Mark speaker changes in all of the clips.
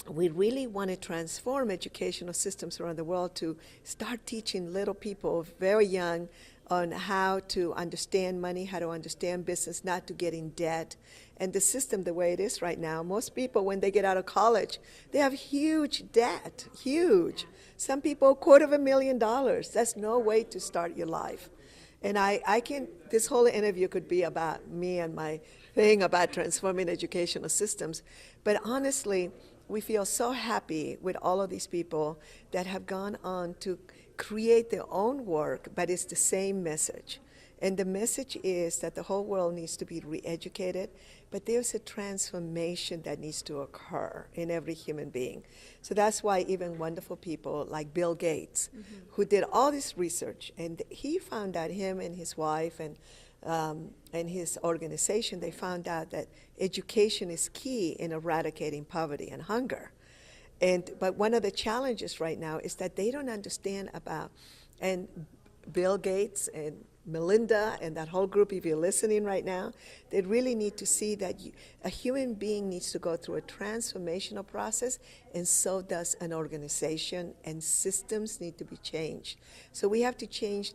Speaker 1: we really want to transform educational systems around the world to start teaching little people very young on how to understand money, how to understand business, not to get in debt. And the system, the way it is right now, most people, when they get out of college, they have huge debt, huge. Some people, $250,000. That's no way to start your life. And I can, this whole interview could be about me and my thing about transforming educational systems. But honestly, we feel so happy with all of these people that have gone on to create their own work, but it's the same message. And the message is that the whole world needs to be re-educated, but there's a transformation that needs to occur in every human being. So that's why even wonderful people like Bill Gates, who did all this research, and he found out, him and his wife and his organization, they found out that education is key in eradicating poverty and hunger. But one of the challenges right now is that they don't understand about, and Bill Gates and Melinda and that whole group, if you're listening right now, they really need to see that a human being needs to go through a transformational process, and so does an organization, and systems need to be changed. So we have to change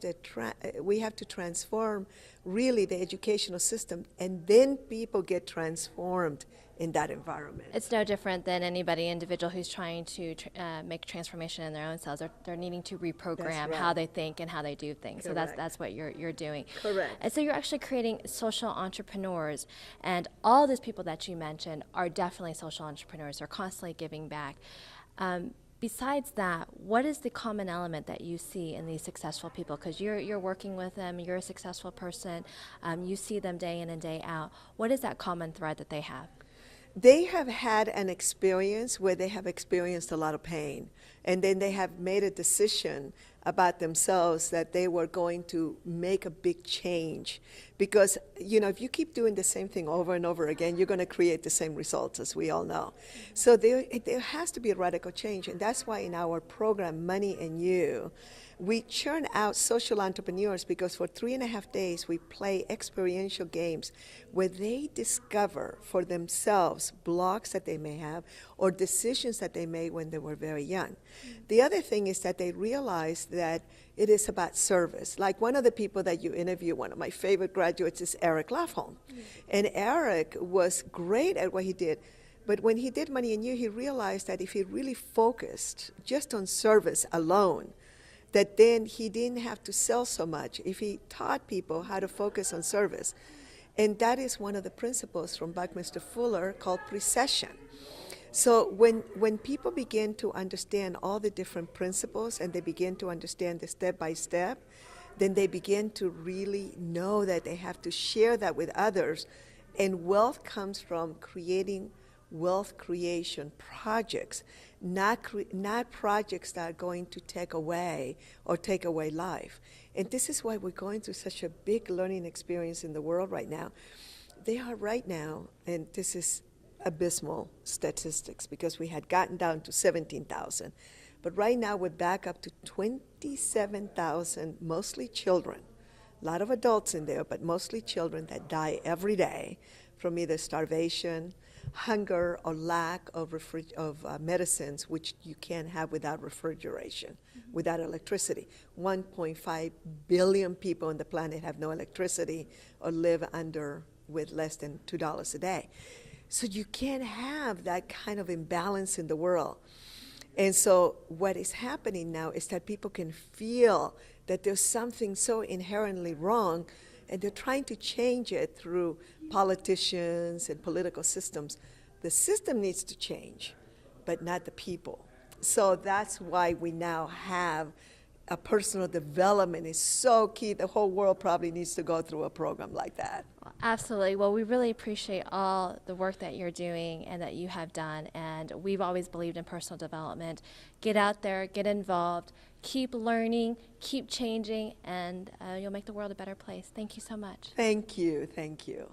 Speaker 1: we have to transform really the educational system, and then people get transformed in that environment.
Speaker 2: It's no different than anybody individual who's trying to make transformation in their own selves. They're needing to reprogram
Speaker 1: Right.
Speaker 2: how they think and how they do things.
Speaker 1: Correct.
Speaker 2: So that's what you're doing.
Speaker 1: Correct.
Speaker 2: And so you're actually creating social entrepreneurs, and all those people that you mentioned are definitely social entrepreneurs. They're constantly giving back. Besides that, what is the common element that you see in these successful people? Because you're working with them, you're a successful person, you see them day in and day out. What is that common thread that they have?
Speaker 1: They have had an experience where they have experienced a lot of pain, and then they have made a decision about themselves that they were going to make a big change. Because, if you keep doing the same thing over and over again, you're going to create the same results, as we all know. So there has to be a radical change, and that's why in our program, Money and You, we churn out social entrepreneurs, because for 3.5 days we play experiential games where they discover for themselves blocks that they may have or decisions that they made when they were very young. The other thing is that they realize that it is about service. Like one of the people that you interview, one of my favorite graduates, is Eric Lafholm. And Eric was great at what he did. But when he did Money and You, he realized that if he really focused just on service alone, that then he didn't have to sell so much if he taught people how to focus on service. And that is one of the principles from Buckminster Fuller called precession. So when people begin to understand all the different principles and they begin to understand the step by step, then they begin to really know that they have to share that with others. And wealth comes from creating wealth creation projects, not projects that are going to take away life. And this is why we're going through such a big learning experience in the world right now. They are right now, and this is abysmal statistics because we had gotten down to 17,000. But right now we're back up to 27,000, mostly children. A lot of adults in there, but mostly children that die every day from either starvation, hunger, or lack of medicines, which you can't have without refrigeration, without electricity. 1.5 billion people on the planet have no electricity or live with less than $2 a day. So you can't have that kind of imbalance in the world. And so what is happening now is that people can feel that there's something so inherently wrong, and they're trying to change it through politicians and political systems. The system needs to change, but not the people. So that's why we now have a personal development is so key. The whole world probably needs to go through a program like that.
Speaker 2: Absolutely. Well, we really appreciate all the work that you're doing and that you have done. And we've always believed in personal development. Get out there, get involved, keep learning, keep changing, and you'll make the world a better place. Thank you so much.
Speaker 1: Thank you. Thank you.